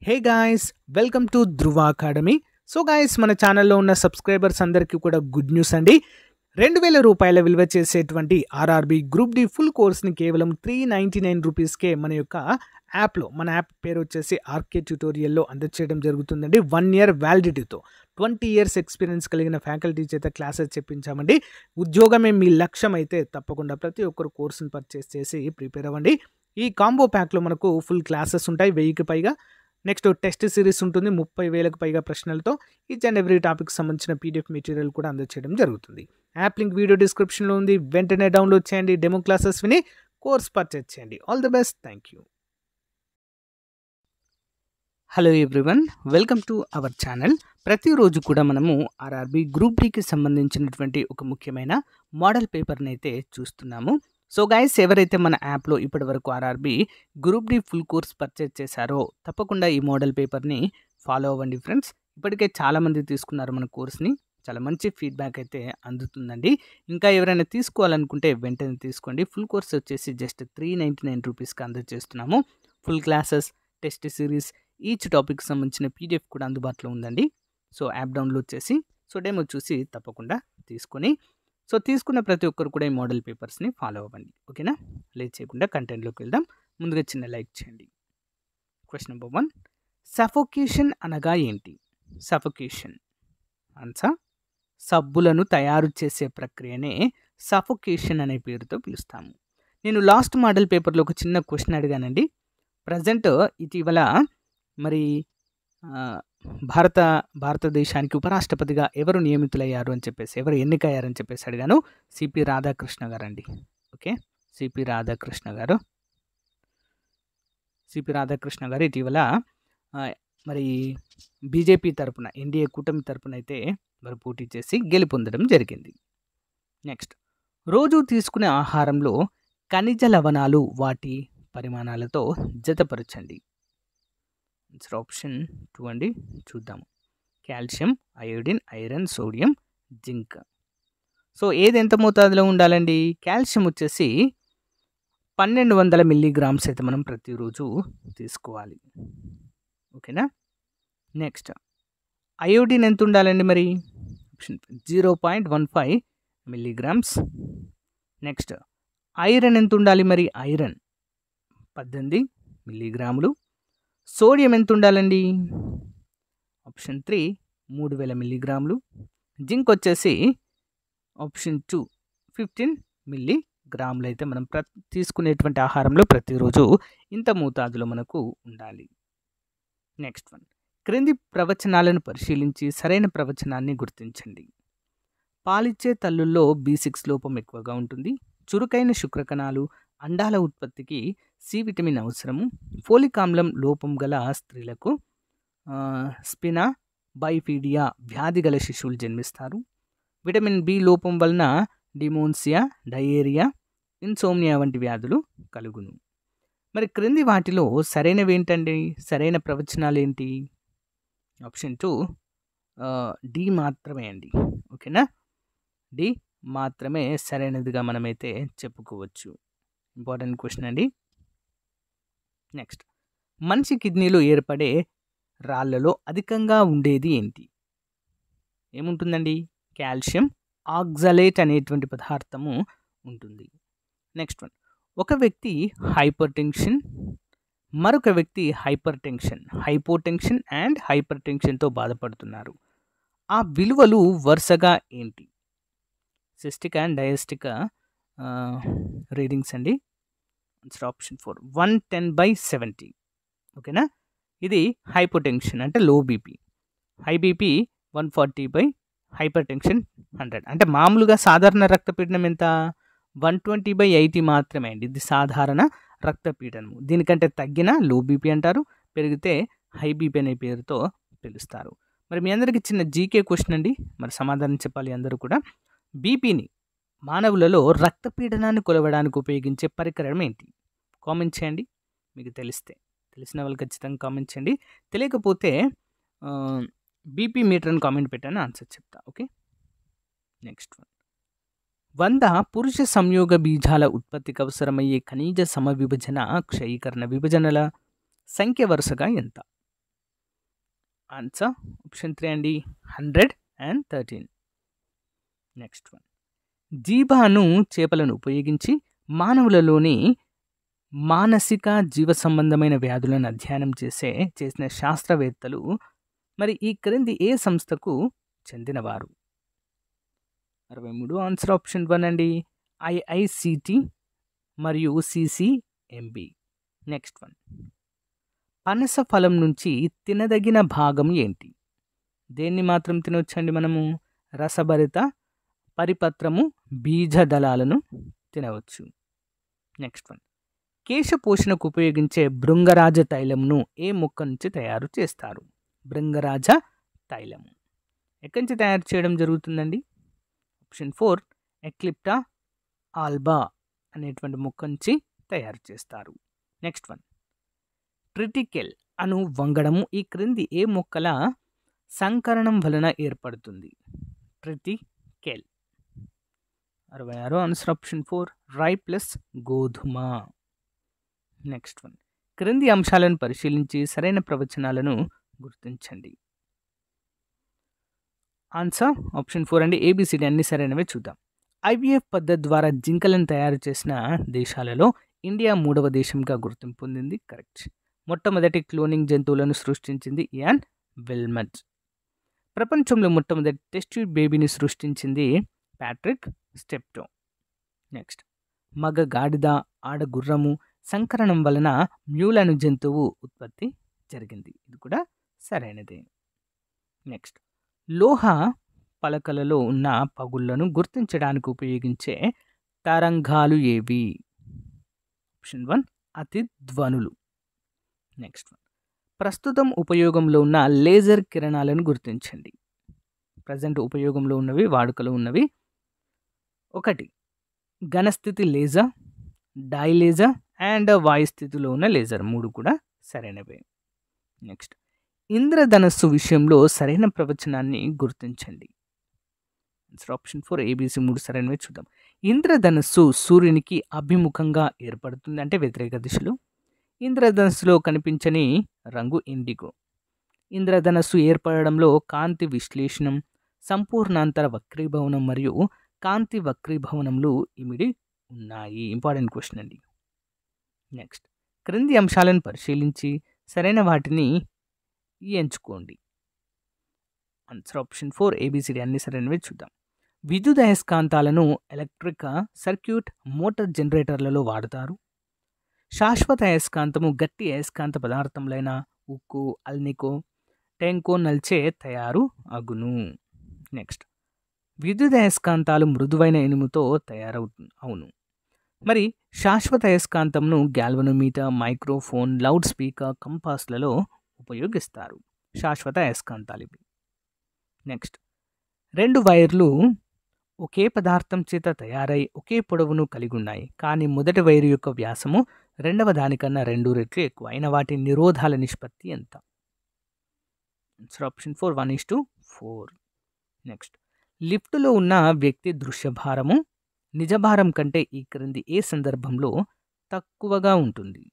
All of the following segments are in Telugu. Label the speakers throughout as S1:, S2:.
S1: Hey guys, welcome to Dhruva academy. So guys, మన ఛానల్లో ఉన్న సబ్స్క్రైబర్స్ అందరికీ కూడా గుడ్ న్యూస్ అండి. 2000 రూపాయల విలువ చేసేటువంటి ఆర్ఆర్బి గ్రూప్ డి ఫుల్ కోర్స్ని కేవలం 399 రూపీస్కే మన యొక్క యాప్లో, మన యాప్ పేరు వచ్చేసి ఆర్కే ట్యూటోరియల్లో అందచేయడం జరుగుతుందండి. 1 ఇయర్ వ్యాలిడిటీతో 20 ఇయర్స్ ఎక్స్పీరియన్స్ కలిగిన ఫ్యాకల్టీ చేత క్లాసెస్ చెప్పించామండి. ఉద్యోగమే మీ లక్ష్యం అయితే తప్పకుండా ప్రతి ఒక్కరు కోర్సును పర్చేస్ చేసి ప్రిపేర్ అవ్వండి. ఈ కాంబో ప్యాక్లో మనకు ఫుల్ క్లాసెస్ ఉంటాయి, 1000కి పైగా. నెక్స్ట్ టెస్ట్ సిరీస్ ఉంటుంది, 30,000కు పైగా ప్రశ్నలతో. ఈచ్ అండ్ ఎవ్రీ టాపిక్ సంబంధించిన పీడిఎఫ్ మెటీరియల్ కూడా అందచేయడం జరుగుతుంది. యాప్ లింక్ వీడియో డిస్క్రిప్షన్లో ఉంది, వెంటనే డౌన్లోడ్ చేయండి, డెమో క్లాసెస్ విని కోర్స్ పర్చేజ్ చేయండి. All the best, thank you. Hello everyone, welcome to our channel. ప్రతిరోజు కూడా మనము ఆర్ఆర్బి గ్రూప్ డికి సంబంధించినటువంటి ఒక ముఖ్యమైన మోడల్ పేపర్ని అయితే చూస్తున్నాము. సో గైస్, ఎవరైతే మన యాప్లో ఇప్పటి వరకు RRB group D full course purchase చేశారో తప్పకుండా ఈ మోడల్ పేపర్ని ఫాలో అవ్వండి ఫ్రెండ్స్. ఇప్పటికే చాలామంది తీసుకున్నారు మన కోర్స్ని, చాలా మంచి ఫీడ్బ్యాక్ అయితే అందుతుందండి. ఇంకా ఎవరైనా తీసుకోవాలనుకుంటే వెంటనే తీసుకోండి. ఫుల్ కోర్స్ వచ్చేసి జస్ట్ 399 రూపీస్కి అందజేస్తున్నాము. Full classes, test series, each topic సంబంధించిన పీడిఎఫ్ కూడా అందుబాటులో ఉందండి. సో యాప్ డౌన్లోడ్ చేసి డెమో చూసి తప్పకుండా తీసుకొని, తీసుకున్న ప్రతి ఒక్కరు కూడా ఈ మోడల్ పేపర్స్ని ఫాలో అవ్వండి. ఓకేనా? లేట్ చేయకుండా కంటెంట్లోకి వెళ్దాం. ముందుగా చిన్న లైక్ చేయండి. క్వశ్చన్ నెంబర్ 1, సఫోకేషన్ అనగా ఏంటి? సఫోకేషన్ ఆన్సర్, సబ్బులను తయారు చేసే ప్రక్రియనే సఫోకేషన్ అనే పేరుతో పిలుస్తాము. నేను లాస్ట్ మోడల్ పేపర్లో ఒక చిన్న క్వశ్చన్ అడిగానండి. ప్రజెంట్ ఇటీవల మరి భారతదేశానికి ఉపరాష్ట్రపతిగా ఎవరు నియమితులయ్యారు అని చెప్పేసి, ఎవరు ఎన్నికయ్యారని చెప్పేసి అడిగాను. సిపి రాధాకృష్ణ గారు అండి. ఓకే, సిపి రాధాకృష్ణ గారు. సిపి రాధాకృష్ణ గారు ఇటీవల మరి బీజేపీ తరపున, ఎన్డీఏ కూటమి తరపున అయితే మరి పోటీ చేసి గెలుపొందడం జరిగింది. నెక్స్ట్, రోజు తీసుకునే ఆహారంలో ఖనిజ లవణాలు వాటి పరిమాణాలతో జతపరచండి. ఆప్షన్ 2 అండి, చూద్దాము. Calcium, iodine, iron, sodium, zinc. So ఏది ఎంత మోతాదులో ఉండాలండి? కాల్షియం వచ్చేసి 1200 మిల్లీగ్రామ్స్ అయితే మనం ప్రతిరోజు తీసుకోవాలి. ఓకేనా? నెక్స్ట్, అయోడిన్ ఎంత ఉండాలండి మరి? Option 0.15 milligrams. నెక్స్ట్, ఐరన్ ఎంత ఉండాలి మరి? ఐరన్ 18 మిల్లీగ్రాములు. సోడియం ఎంత ఉండాలండి? ఆప్షన్ 3 3000 మిల్లీగ్రాములు. జింక్ వచ్చేసి ఆప్షన్ 2 15 మిల్లీగ్రాములు అయితే మనం తీసుకునేటువంటి ఆహారంలో ప్రతిరోజు ఇంత మోతాదులో మనకు ఉండాలి. నెక్స్ట్ వన్, క్రింది ప్రవచనాలను పరిశీలించి సరైన ప్రవచనాన్ని గుర్తించండి. పాలిచ్చే తల్లుల్లో B6 లోపం ఎక్కువగా ఉంటుంది. చురుకైన శుక్రకణాలు, అండాల ఉత్పత్తికి సి విటమిన్ అవసరము. ఫోలిక్ ఆమ్లం లోపం గల స్త్రీలకు స్పినా బైఫీడియా వ్యాధి గల శిశువులు జన్మిస్తారు. విటమిన్ బి లోపం వలన డిమోన్సియా, డయేరియా, ఇన్సోమ్నియా వంటి వ్యాధులు కలుగును. మరి క్రింది వాటిలో సరైనవి ఏంటండి? సరైన ప్రవచనాలు ఏంటి? ఆప్షన్ 2 డి మాత్రమే అండి. ఓకేనా? డి మాత్రమే సరైనదిగా మనమైతే చెప్పుకోవచ్చు. ఇంపార్టెంట్ క్వశ్చన్ అండి. నెక్స్ట్, మనిషి కిడ్నీలో ఏర్పడే రాళ్లలో అధికంగా ఉండేది ఏంటి? ఏముంటుందండి? కాల్షియం ఆక్సలేట్ అనేటువంటి పదార్థము ఉంటుంది. నెక్స్ట్ వన్, ఒక వ్యక్తి హైపర్టెన్షన్, మరొక వ్యక్తి హైపోటెన్షన్ అండ్ హైపర్టెన్షన్తో బాధపడుతున్నారు. ఆ విలువలు వరుసగా ఏంటి? సిస్టిక్ అండ్ డయాస్టిక్ రీడింగ్స్ అండి. ఆప్షన్ 4 110/70. ఓకేనా? ఇది హైపోటెన్షన్ అంటే low BP, high BP 140, hyper tension 100. అంటే మామూలుగా సాధారణ రక్తపీడనం ఎంత? 120/80 మాత్రమే అండి. ఇది సాధారణ రక్తపీడనము. దీనికంటే తగ్గిన లో బీపీ అంటారు, పెరిగితే హై బీపీ అనే పేరుతో పిలుస్తారు. మరి మీ అందరికీ చిన్న జీకే క్వశ్చన్ అండి, మరి సమాధానం చెప్పాలి అందరూ కూడా. బీపీని, మానవులలో రక్తపీడనాన్ని కొలవడానికి ఉపయోగించే పరికరం ఏంటి? కామెంట్ చేయండి మీకు తెలిసిన వాళ్ళు ఖచ్చితంగా కామెంట్ చేయండి. తెలియకపోతే బీపీ మీటర్ అని కామెంట్ పెట్టాను, ఆన్సర్ చెప్తా. ఓకే, నెక్స్ట్ వన్, 100 పురుష సంయోగ బీజాల ఉత్పత్తికి అవసరమయ్యే ఖనిజ సమవిభజన, క్షయీకరణ విభజనల సంఖ్య వరుసగా ఎంత? ఆన్సర్ ఆప్షన్ 3 అండి 113. Next one. జీబాను చేపలను ఉపయోగించి మానవులలోని మానసిక జీవ సంబంధమైన వ్యాధులను అధ్యయనం చేసిన శాస్త్రవేత్తలు మరి ఈ క్రింది ఏ సంస్థకు చెందినవారు? 63. ఆన్సర్ ఆప్షన్ 1 అండి IICT మరియు CCMB. Next one. పనస ఫలం నుంచి తినదగిన భాగం ఏంటి? దేన్ని మాత్రం తినొచ్చండి మనము? రసభరిత పరిపత్రము బీజదళాలను తినవచ్చు. Next one. కేశ పోషణకు ఉపయోగించే భృంగరాజ తైలంను ఏ మొక్క నుంచి తయారు చేస్తారు? భృంగరాజ తైలము ఎక్కడి నుంచి తయారు చేయడం జరుగుతుందండి? ఆప్షన్ 4 ఎక్లిప్టా ఆల్బా అనేటువంటి మొక్క నుంచి తయారు చేస్తారు. Next one. ట్రిటికెల్ అను వంగడము ఈ క్రింది ఏ మొక్కల సంకరణం వలన ఏర్పడుతుంది? ట్రిటికెల్. 66. ఆన్సర్ ఆప్షన్ 4 రై ప్లస్ గోధుమ. Next one. క్రింది అంశాలను పరిశీలించి సరైన ప్రవచనాలను గుర్తించండి. ఆన్సర్ ఆప్షన్ 4 అండి ABCD అన్ని సరైనవే చూద్దాం. IVF పద్ధతి ద్వారా జింకలను తయారు చేసిన దేశాలలో ఇండియా 3వ దేశంగా గుర్తింపు పొందింది. కరెక్ట్. మొట్టమొదటి క్లోనింగ్ జంతువులను సృష్టించింది ఇయాన్ విల్మట్. ప్రపంచంలో మొట్టమొదటి టెస్ట్ ట్యూబ్ బేబీని సృష్టించింది ప్యాట్రిక్ స్టెప్టో. నెక్స్ట్. మగ గాడిద ఆడ గుర్రము సంకరణం వలన మ్యూల్ అను జంతువు ఉత్పత్తి జరిగింది. ఇది కూడా సరైనదే. నెక్స్ట్. లోహ పలకలలో ఉన్న పగుళ్లను గుర్తించడానికి ఉపయోగించే తరంగాలు ఏవి? ఆప్షన్ 1 అతి ధ్వనులు. Next one. ప్రస్తుతం ఉపయోగంలో ఉన్న లేజర్ కిరణాలను గుర్తించండి. ప్రజెంట్ ఉపయోగంలో ఉన్నవి, వాడుకలో ఉన్నవి. 1 ఘనస్థితి లేజర్, డై లేజర్ అండ్ వాయు స్థితిలో ఉన్న లేజర్ 3 కూడా సరైనవే. నెక్స్ట్. ఇంద్రధనస్సు విషయంలో సరైన ప్రవచనాన్ని గుర్తించండి. ఆన్సర్ ఆప్షన్ 4 ABC 3 సరైనవే చూద్దాం. ఇంద్రధనస్సు సూర్యునికి అభిముఖంగా ఏర్పడుతుంది, అంటే వ్యతిరేక దిశలో. ఇంద్రధనస్సులో కనిపించని రంగు ఇండిగో. ఇంద్రధనస్సు ఏర్పడడంలో కాంతి విశ్లేషణం, సంపూర్ణాంతర వక్రీభవనం మరియు కాంతి వక్రీభవనంలు ఇమిడి ఉన్నాయి. ఇంపార్టెంట్ క్వశ్చన్ అండి. నెక్స్ట్. క్రింది అంశాలను పరిశీలించి సరైన వాటిని ఎంచుకోండి. ఆన్సర్ ఆప్షన్ 4 ABCD అన్ని సరైనవి చూద్దాం. విద్యుత్ అయస్కాంతాలను ఎలక్ట్రిక్ సర్క్యూట్ మోటార్ జనరేటర్లలో వాడతారు. శాశ్వత అయస్కాంతము గట్టి అయస్కాంత పదార్థములైన ఉక్కు, అల్నికో, టెంకో నల్చే తయారు అగును. నెక్స్ట్. విద్యుత్ అయస్కాంతాలు మృదువైన ఇనుముతో అవును. మరి శాశ్వత అయస్కాంతంను గ్యాల్వనోమీటర్, మైక్రోఫోన్, లౌడ్ స్పీకర్, కంపాస్లలో ఉపయోగిస్తారు. శాశ్వత అయస్కాంతాలు ఇవి. నెక్స్ట్. 2 వైర్లు ఒకే పదార్థం చేత తయారై ఒకే పొడవును కలిగి ఉన్నాయి, కానీ మొదటి వైరు యొక్క వ్యాసము రెండవ దానికన్నా 2 రెట్లు ఎక్కువ. అయిన వాటి నిరోధాల నిష్పత్తి ఎంత? Answer option 4 1:4. నెక్స్ట్. లిఫ్టులో ఉన్న వ్యక్తి దృశ్యభారము నిజభారం కంటే ఈ క్రింది ఏ సందర్భంలో తక్కువగా ఉంటుంది?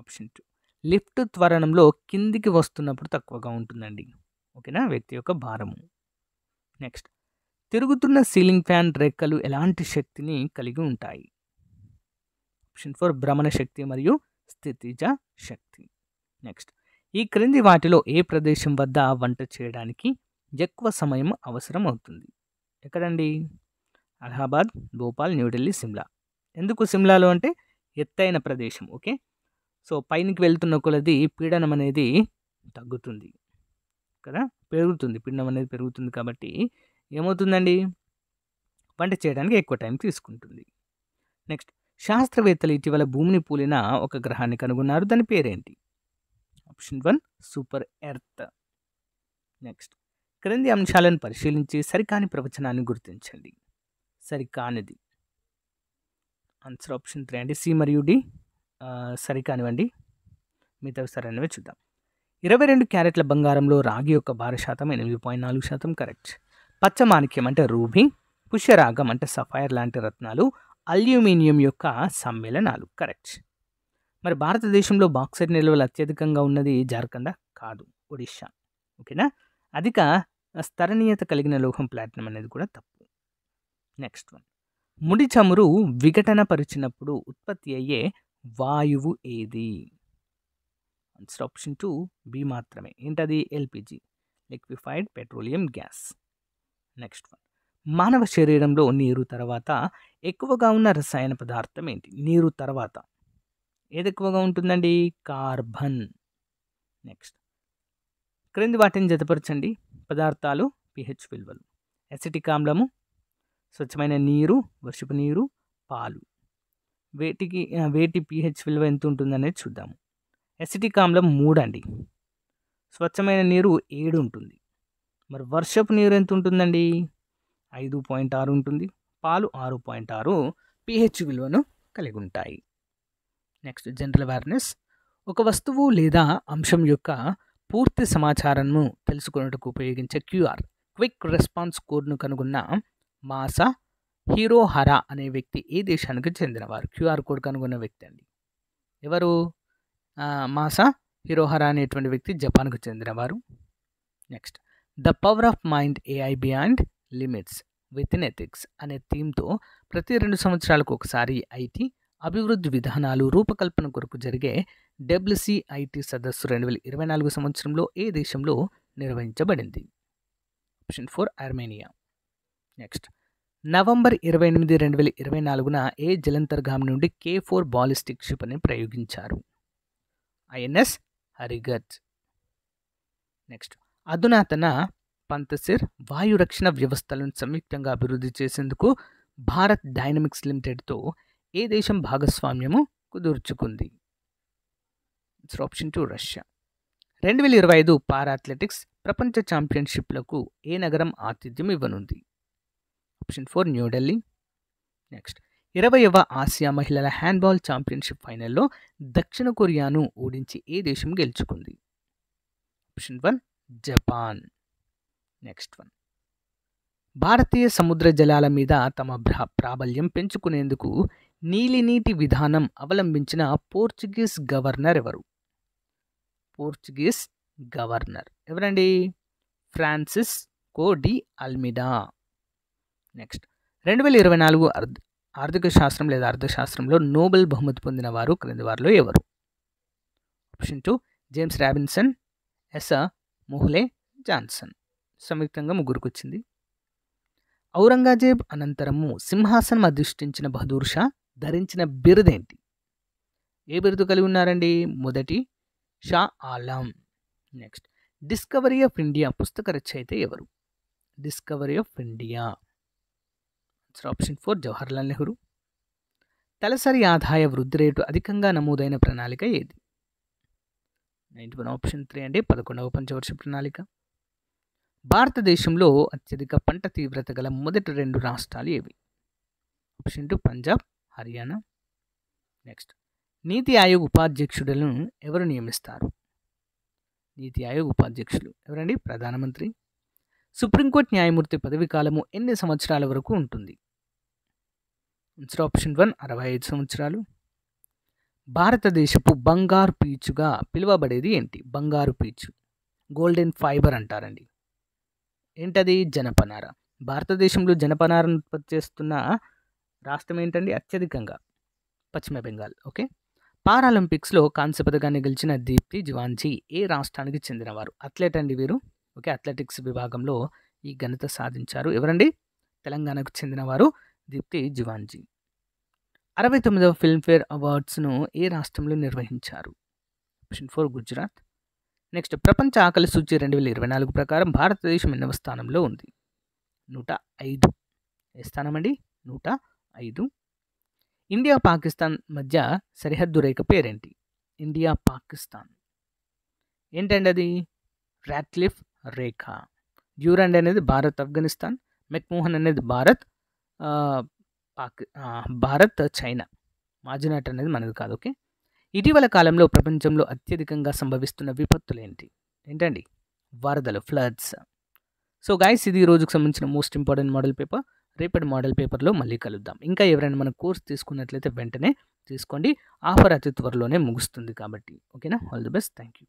S1: ఆప్షన్ 2 లిఫ్ట్ త్వరణంలో కిందికి వస్తున్నప్పుడు తక్కువగా ఉంటుందండి. ఓకేనా, వ్యక్తి యొక్క భారము. నెక్స్ట్. తిరుగుతున్న సీలింగ్ ఫ్యాన్ రెక్కలు ఎలాంటి శక్తిని కలిగి ఉంటాయి? ఆప్షన్ 4 భ్రమణ శక్తి మరియు స్థితిజ శక్తి. నెక్స్ట్. ఈ క్రింది వాటిలో ఏ ప్రదేశం వద్ద వంట చేయడానికి ఎక్కువ సమయం అవసరం అవుతుంది? ఎక్కడండి? అలహాబాద్, భోపాల్, న్యూఢిల్లీ, సిమ్లా. ఎందుకు సిమ్లాలో అంటే ఎత్తైన ప్రదేశం. ఓకే, సో పైనకి వెళ్తున్న కొలది పీడనం అనేది తగ్గుతుంది కదా, పెరుగుతుంది, పీడనం అనేది పెరుగుతుంది. కాబట్టి ఏమవుతుందండి, వంట చేయడానికి ఎక్కువ టైం తీసుకుంటుంది. నెక్స్ట్. శాస్త్రవేత్తలు ఇటీవల భూమిని పూలిన ఒక గ్రహాన్ని కనుగొన్నారు, దాని పేరేంటి? Option 1 super earth. నెక్స్ట్. క్రింది అంశాలను పరిశీలించి సరికాని ప్రవచనాన్ని గుర్తించండి. సరికానిది ఆన్సర్ ఆప్షన్ 3 అండి. సి మరియు డి సరికానివ్వండి, మిగతా సరైనవి చూద్దాం. 22 క్యారెట్ల బంగారంలో రాగి యొక్క భార శాతం 8.4%. కరెక్ట్. పచ్చ మాణిక్యం అంటే రూబీ, పుష్యరాగం అంటే సఫైర్ లాంటి రత్నాలు అల్యూమినియం యొక్క సమ్మేళనాలు. కరెక్ట్. మరి భారతదేశంలో బాక్సైట్ నిల్వలు అత్యధికంగా ఉన్నది జార్ఖండ్ కాదు, ఒడిషా. ఓకేనా? అధిక స్థరణీయత కలిగిన లోహం ప్లాటినం అనేది కూడా తప్పు. Next one. ముడి చమురు విఘటన పరిచినప్పుడు ఉత్పత్తి అయ్యే వాయువు ఏది? ఆన్సర్ ఆప్షన్ 2 బి మాత్రమే. ఏంటది? LPG, liquefied petroleum gas. Next one. మానవ శరీరంలో నీరు తర్వాత ఎక్కువగా ఉన్న రసాయన పదార్థం ఏంటి? నీరు తర్వాత ఏది ఎక్కువగా ఉంటుందండి? కార్బన్. నెక్స్ట్. క్రింది వాటిని జతపరచండి. పదార్థాలు, పిహెచ్ విలువలు. అసిటిక్ ఆమ్లము, స్వచ్ఛమైన నీరు, వర్షపు నీరు, పాలు. వేటి పిహెచ్ విలువ ఎంత ఉంటుందనేది చూద్దాము. అసిటిక్ ఆమ్లం 3 అండి. స్వచ్ఛమైన నీరు 7 ఉంటుంది. మరి వర్షపు నీరు ఎంత ఉంటుందండి? 5.6 ఉంటుంది. పాలు 6.6 పిహెచ్ విలువను కలిగి ఉంటాయి. Next, general awareness. ఒక వస్తువు లేదా అంశం యొక్క పూర్తి సమాచారాన్ని తెలుసుకున్నట్టుకు ఉపయోగించే క్యూఆర్, క్విక్ రెస్పాన్స్ కోడ్ను కనుగొన్న మాసా హిరోహరా అనే వ్యక్తి ఏ దేశానికి చెందినవారు? క్యూఆర్ కోడ్ కనుగొన్న వ్యక్తి అండి. ఎవరు? మాసా హిరోహరా అనేటువంటి వ్యక్తి జపాన్కు చెందినవారు. Next, the power of mind AI beyond limits with in ethics అనే థీమ్తో ప్రతి 2 సంవత్సరాలకు ఒకసారి ఐటీ అభివృద్ధి విధానాలు రూపకల్పన కొరకు జరిగే డబ్ల్యూసిఐటి సదస్సు 2024 సంవత్సరంలో ఏ దేశంలో నిర్వహించబడింది? Option 4 Armenia. నెక్స్ట్, నవంబర్ 28, 2024న ఏ జలంతర్గామి నుండి K4 బాలిస్టిక్ క్షిపణిని ప్రయోగించారు? ఐఎన్ఎస్ హరిగత్. నెక్స్ట్, అధునాతన పంతసిర్ వాయు రక్షణ వ్యవస్థలను సంయుక్తంగా అభివృద్ధి చేసేందుకు భారత్ డైనమిక్స్ లిమిటెడ్తో ఏ దేశం భాగస్వామ్యము కుదుర్చుకుంది? Option 2 Russia. 2025 పారా అథ్లెటిక్స్ ప్రపంచ ఛాంపియన్షిప్లకు ఏ నగరం ఆతిథ్యం ఇవ్వనుంది? ఆప్షన్ 4 న్యూఢిల్లీ. నెక్స్ట్, 20వ ఆసియా మహిళల హ్యాండ్బాల్ ఛాంపియన్షిప్ ఫైనల్లో దక్షిణ కొరియాను ఓడించి ఏ దేశం గెలుచుకుంది? Option 1 Japan. Next one. భారతీయ సముద్ర జలాల మీద తమ ప్రాబల్యం పెంచుకునేందుకు నీలినీటి విధానం అవలంబించిన పోర్చుగీస్ గవర్నర్ ఎవరు? పోర్చుగీస్ గవర్నర్ ఎవరండి? Francisco de Almeida. నెక్స్ట్, 2024 ఆర్థిక శాస్త్రం లేదా అర్థశాస్త్రంలో నోబెల్ బహుమతి పొందిన వారు క్రింది వారిలో ఎవరు? ఆప్షన్ 2 జేమ్స్ రాబిన్సన్, ఎస్ మొహ్లే జాన్సన్. సంయుక్తంగా ముగ్గురికి వచ్చింది. ఔరంగజేబ్ అనంతరము సింహాసనం అధిష్ఠించిన బహదూర్ షా ధరించిన బిరుదేంటి? ఏ బిరుదు కలిగి ఉన్నారండి? మొదటి Shah Alam. Next, discovery of India పుస్తక రచయిత ఎవరు? Discovery of India. Option 4 Jawaharlal Nehru. తలసరి ఆదాయ వృద్ధి రేటు అధికంగా నమోదైన ప్రణాళిక ఏది? 91 ఆప్షన్ 3 అండి 11వ పంచవర్ష ప్రణాళిక. భారతదేశంలో అత్యధిక పంట తీవ్రత గల మొదటి 2 రాష్ట్రాలు ఏవి? ఆప్షన్ 2 పంజాబ్, హర్యానా. నెక్స్ట్, నీతి ఆయోగ్ ఉపాధ్యక్షులను ఎవరు నియమిస్తారు? నీతి ఆయోగ్ ఉపాధ్యక్షులు ఎవరండి? ప్రధానమంత్రి. సుప్రీంకోర్టు న్యాయమూర్తి పదవి కాలము ఎన్ని సంవత్సరాల వరకు ఉంటుంది? ఆప్షన్ 1 65 సంవత్సరాలు. భారతదేశపు బంగారు పీచుగా పిలువబడేది ఏంటి? బంగారు పీచు, గోల్డెన్ ఫైబర్ అంటారండి. ఏంటది? జనపనార. భారతదేశంలో జనపనారను ఉత్పత్తి చేస్తున్న రాష్ట్రం ఏంటండి? అత్యధికంగా పశ్చిమ బెంగాల్. ఓకే. పారాలింపిక్స్లో కాంస్య పథకాన్ని గెలిచిన దీప్తి జివాంజీ ఏ రాష్ట్రానికి చెందినవారు? అథ్లెట్ అండి వీరు. ఓకే, అథ్లెటిక్స్ విభాగంలో ఈ ఘనత సాధించారు. ఎవరండి? తెలంగాణకు చెందినవారు దీప్తి జివాంజీ. 69వ ఫిల్మ్ఫేర్ అవార్డ్స్ను ఏ రాష్ట్రంలో నిర్వహించారు? ఆప్షన్ 4 గుజరాత్. నెక్స్ట్, ప్రపంచ ఆకలి సూచి 2024 ప్రకారం భారతదేశం ఎన్నవ స్థానంలో ఉంది? 105. ఏ స్థానం అండి? 105. ఇండియా పాకిస్తాన్ మధ్య సరిహద్దు రేఖ పేరేంటి? ఇండియా పాకిస్తాన్. ఏంటండి అది? రాట్లిఫ్ రేఖ. డ్యూరాండ్ అనేది భారత్ ఆఫ్ఘనిస్తాన్, మెక్మోహన్ అనేది భారత్ చైనా, మాజునాట్ అనేది మనది కాదు. ఓకే. ఇటీవల కాలంలో ప్రపంచంలో అత్యధికంగా సంభవిస్తున్న విపత్తులు ఏంటండి? వరదలు, ఫ్లడ్స్. సో గైస్, ఇది ఈ రోజుకు సంబంధించిన మోస్ట్ ఇంపార్టెంట్ మోడల్ పేపర్. రేపటి మోడల్ పేపర్లో మళ్ళీ కలుద్దాం. ఇంకా ఎవరైనా మన కోర్స్ తీసుకున్నట్లయితే వెంటనే తీసుకోండి. ఆఫర్ అతి త్వరలోనే ముగుస్తుంది కాబట్టి. ఓకేనా? All the best. Thank you.